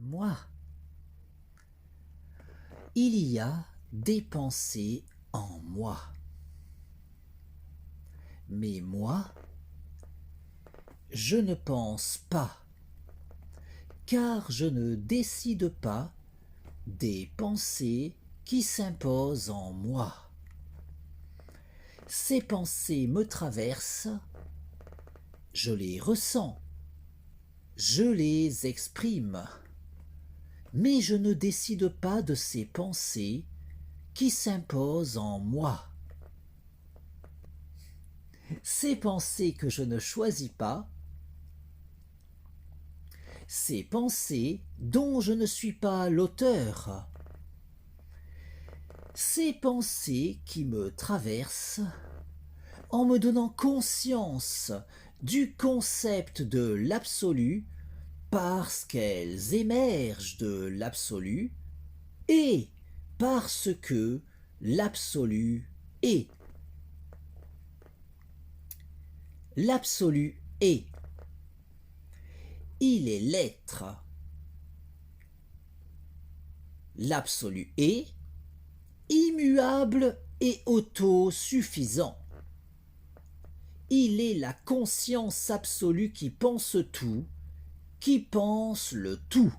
moi. Il y a des pensées en moi. Mais moi, je ne pense pas, car je ne décide pas des pensées qui s'imposent en moi. Ces pensées me traversent, je les ressens, je les exprime, mais je ne décide pas de ces pensées qui s'imposent en moi. Ces pensées que je ne choisis pas, ces pensées dont je ne suis pas l'auteur, ces pensées qui me traversent en me donnant conscience du concept de l'absolu parce qu'elles émergent de l'absolu et parce que l'absolu est. L'absolu est. Il est l'être. L'absolu est immuable et autosuffisant. Il est la conscience absolue qui pense tout, qui pense le tout.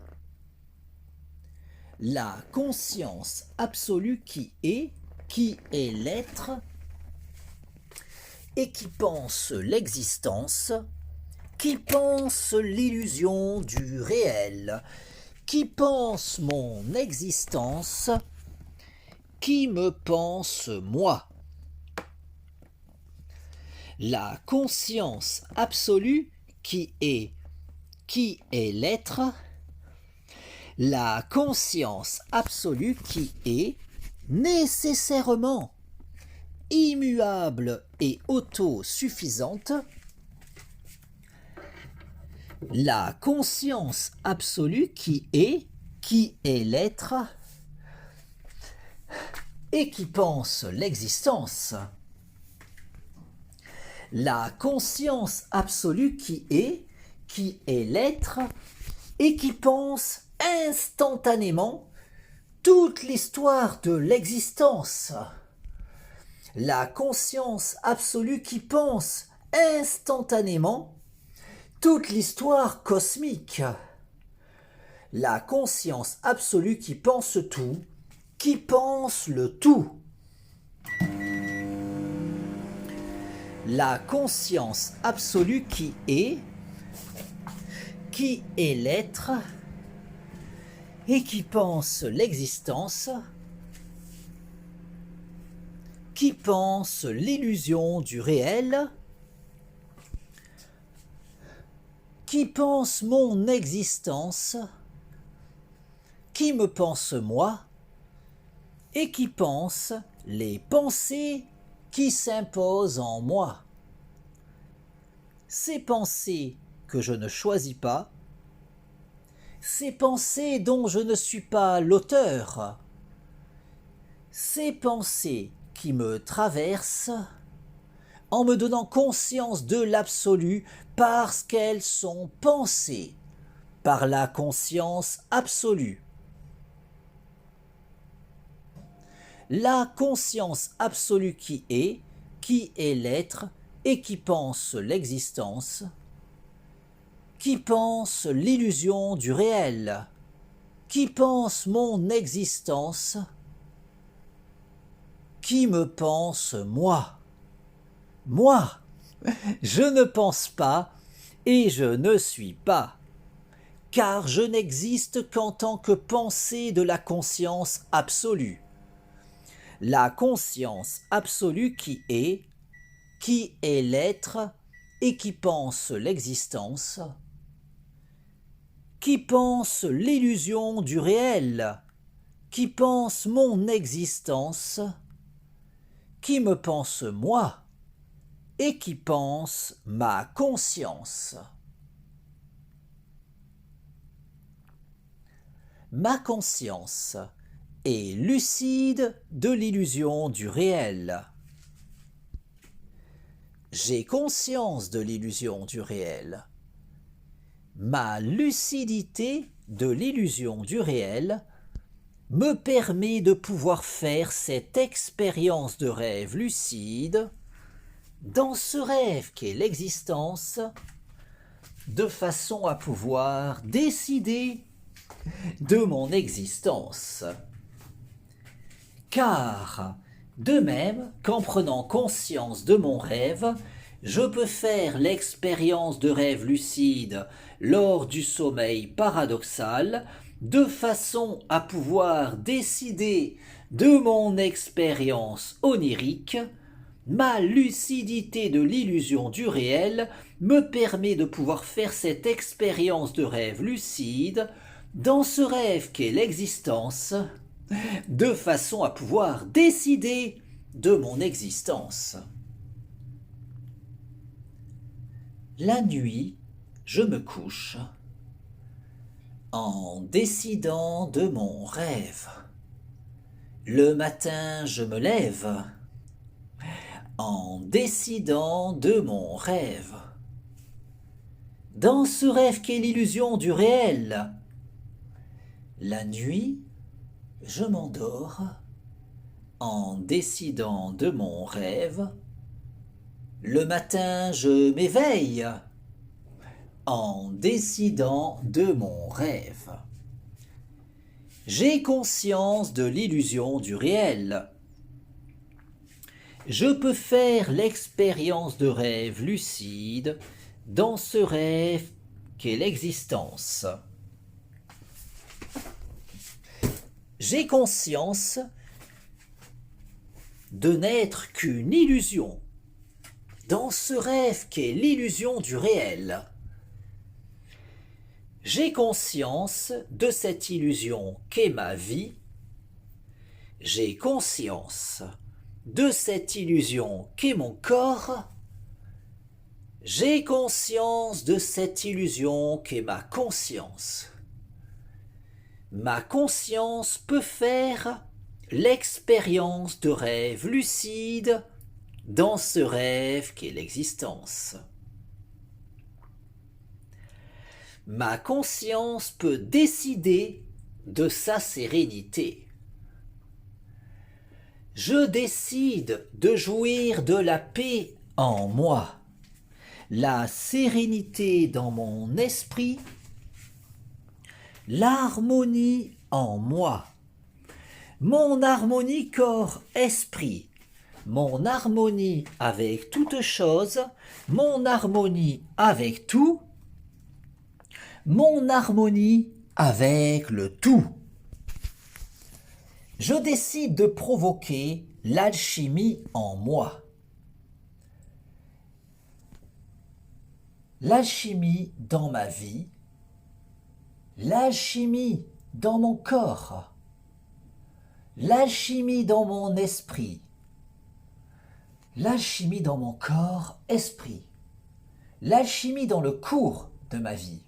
La conscience absolue qui est l'être, et qui pense l'existence, qui pense l'illusion du réel, qui pense mon existence, qui me pense moi. La conscience absolue qui est l'être, la conscience absolue qui est nécessairement immuable et autosuffisante, la conscience absolue qui est l'être et qui pense l'existence, la conscience absolue qui est l'être et qui pense instantanément toute l'histoire de l'existence, la conscience absolue qui pense instantanément toute l'histoire cosmique, la conscience absolue qui pense tout, qui pense le tout, la conscience absolue qui est l'être et qui pense l'existence, qui pense l'illusion du réel, qui pense mon existence, qui me pense moi, et qui pense les pensées qui s'imposent en moi. Ces pensées que je ne choisis pas, ces pensées dont je ne suis pas l'auteur, ces pensées qui me traversent en me donnant conscience de l'absolu parce qu'elles sont pensées par la conscience absolue. La conscience absolue qui est l'être et qui pense l'existence, qui pense l'illusion du réel, qui pense mon existence, qui me pense moi. Moi, je ne pense pas et je ne suis pas, car je n'existe qu'en tant que pensée de la conscience absolue. La conscience absolue qui est l'être et qui pense l'existence, qui pense l'illusion du réel, qui pense mon existence, qui me pense moi et qui pense ma conscience. Ma conscience est lucide de l'illusion du réel. J'ai conscience de l'illusion du réel. Ma lucidité de l'illusion du réel me permet de pouvoir faire cette expérience de rêve lucide dans ce rêve qu'est l'existence, de façon à pouvoir décider de mon existence. Car, de même qu'en prenant conscience de mon rêve, je peux faire l'expérience de rêve lucide lors du sommeil paradoxal, de façon à pouvoir décider de mon expérience onirique, ma lucidité de l'illusion du réel me permet de pouvoir faire cette expérience de rêve lucide dans ce rêve qu'est l'existence, de façon à pouvoir décider de mon existence. La nuit, je me couche en décidant de mon rêve. Le matin, je me lève en décidant de mon rêve. Dans ce rêve qu'est l'illusion du réel, la nuit, je m'endors en décidant de mon rêve. Le matin, je m'éveille en décidant de mon rêve. J'ai conscience de l'illusion du réel. Je peux faire l'expérience de rêve lucide dans ce rêve qu'est l'existence. J'ai conscience de n'être qu'une illusion dans ce rêve qu'est l'illusion du réel. J'ai conscience de cette illusion qu'est ma vie. J'ai conscience de cette illusion qu'est mon corps. J'ai conscience de cette illusion qu'est ma conscience. Ma conscience peut faire l'expérience de rêve lucide dans ce rêve qu'est l'existence. Ma conscience peut décider de sa sérénité. Je décide de jouir de la paix en moi, la sérénité dans mon esprit, l'harmonie en moi, mon harmonie corps-esprit, mon harmonie avec toute chose, mon harmonie avec tout, mon harmonie avec le tout. Je décide de provoquer l'alchimie en moi. L'alchimie dans ma vie, l'alchimie dans mon corps, l'alchimie dans mon esprit, l'alchimie dans mon corps-esprit, l'alchimie dans le cours de ma vie,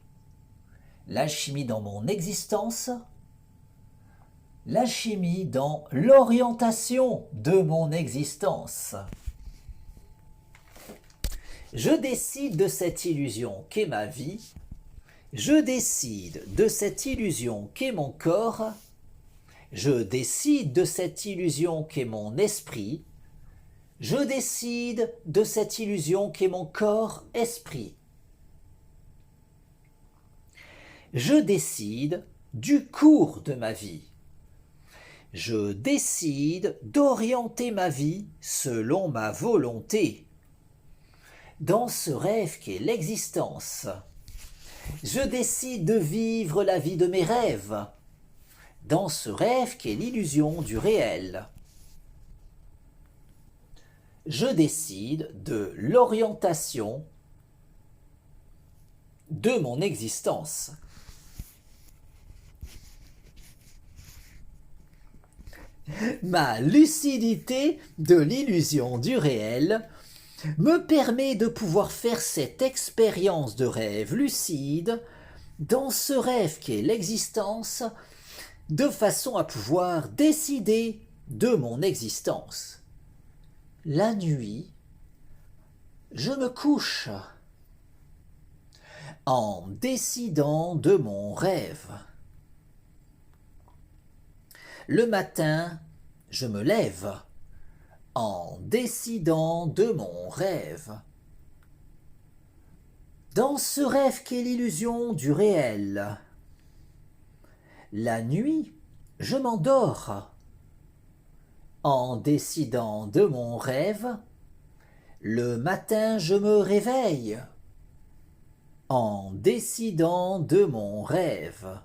l'alchimie dans mon existence, l'alchimie dans l'orientation de mon existence. Je décide de cette illusion qu'est ma vie, je décide de cette illusion qu'est mon corps, je décide de cette illusion qu'est mon esprit, je décide de cette illusion qu'est mon corps-esprit. Je décide du cours de ma vie. Je décide d'orienter ma vie selon ma volonté. Dans ce rêve qu'est l'existence, je décide de vivre la vie de mes rêves. Dans ce rêve qu'est l'illusion du réel, je décide de l'orientation de mon existence. Ma lucidité de l'illusion du réel me permet de pouvoir faire cette expérience de rêve lucide dans ce rêve qu'est l'existence, de façon à pouvoir décider de mon existence. La nuit, je me couche en décidant de mon rêve. Le matin, je me lève en décidant de mon rêve. Dans ce rêve qu'est l'illusion du réel, la nuit, je m'endors en décidant de mon rêve. Le matin, je me réveille en décidant de mon rêve.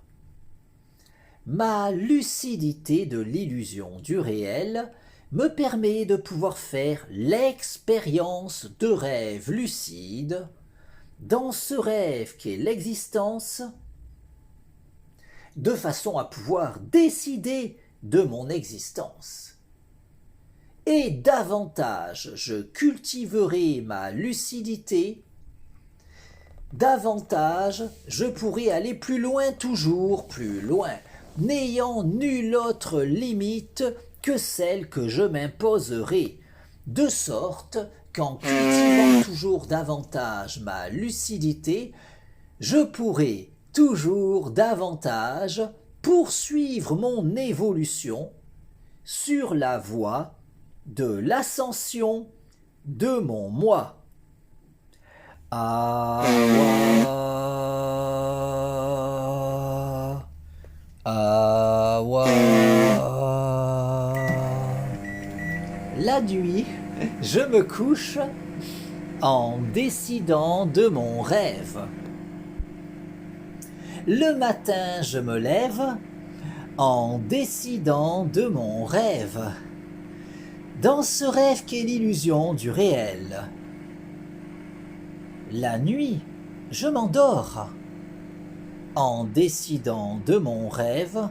Ma lucidité de l'illusion du réel me permet de pouvoir faire l'expérience de rêve lucide dans ce rêve qu'est l'existence, de façon à pouvoir décider de mon existence. Et davantage je cultiverai ma lucidité, davantage je pourrai aller plus loin, toujours plus loin, n'ayant nulle autre limite que celle que je m'imposerai, de sorte qu'en cultivant toujours davantage ma lucidité, je pourrai toujours davantage poursuivre mon évolution sur la voie de l'ascension de mon moi. Awa, awa. La nuit, je me couche en décidant de mon rêve. Le matin, je me lève en décidant de mon rêve. Dans ce rêve qu'est l'illusion du réel. La nuit, je m'endors en décidant de mon rêve.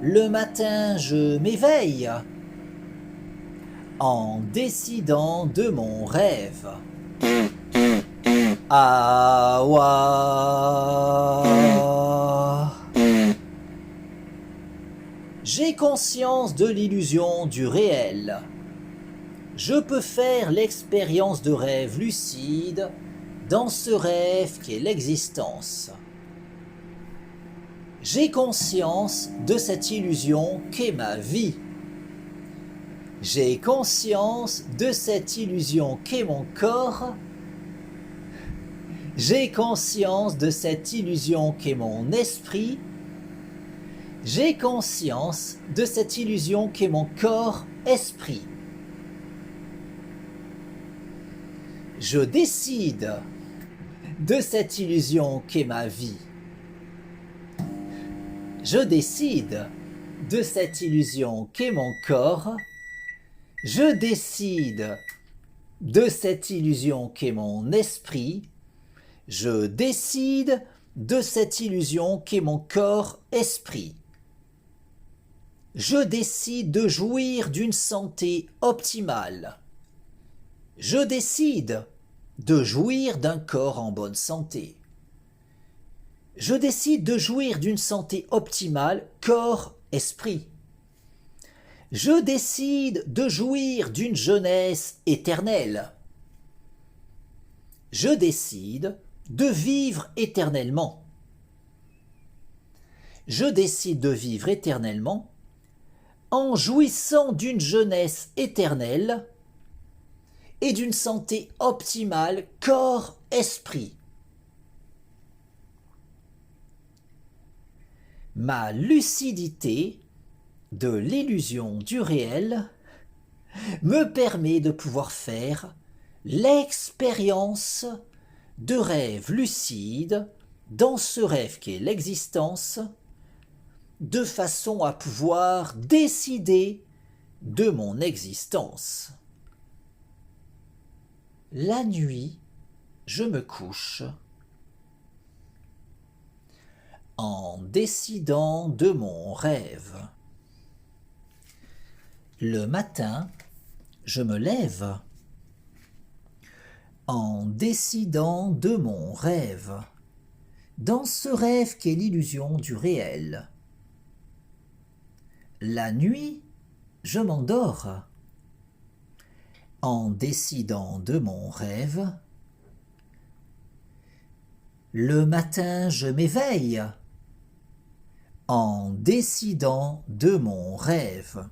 Le matin, je m'éveille en décidant de mon rêve. Awa. J'ai conscience de l'illusion du réel. Je peux faire l'expérience de rêve lucide dans ce rêve qu'est l'existence. J'ai conscience de cette illusion qu'est ma vie. J'ai conscience de cette illusion qu'est mon corps. J'ai conscience de cette illusion qu'est mon esprit. J'ai conscience de cette illusion qu'est mon corps-esprit. Je décide de cette illusion qu'est ma vie. Je décide de cette illusion qu'est mon corps. Je décide de cette illusion qu'est mon esprit. Je décide de cette illusion qu'est mon corps-esprit. Je décide de jouir d'une santé optimale. Je décide de jouir d'un corps en bonne santé. Je décide de jouir d'une santé optimale corps-esprit. Je décide de jouir d'une jeunesse éternelle. Je décide de vivre éternellement. Je décide de vivre éternellement en jouissant d'une jeunesse éternelle et d'une santé optimale corps-esprit. Ma lucidité de l'illusion du réel me permet de pouvoir faire l'expérience de rêve lucide dans ce rêve qu'est l'existence, de façon à pouvoir décider de mon existence. La nuit, je me couche en décidant de mon rêve. Le matin, je me lève en décidant de mon rêve, dans ce rêve qu'est l'illusion du réel. La nuit, je m'endors en décidant de mon rêve. Le matin, je m'éveille en décidant de mon rêve.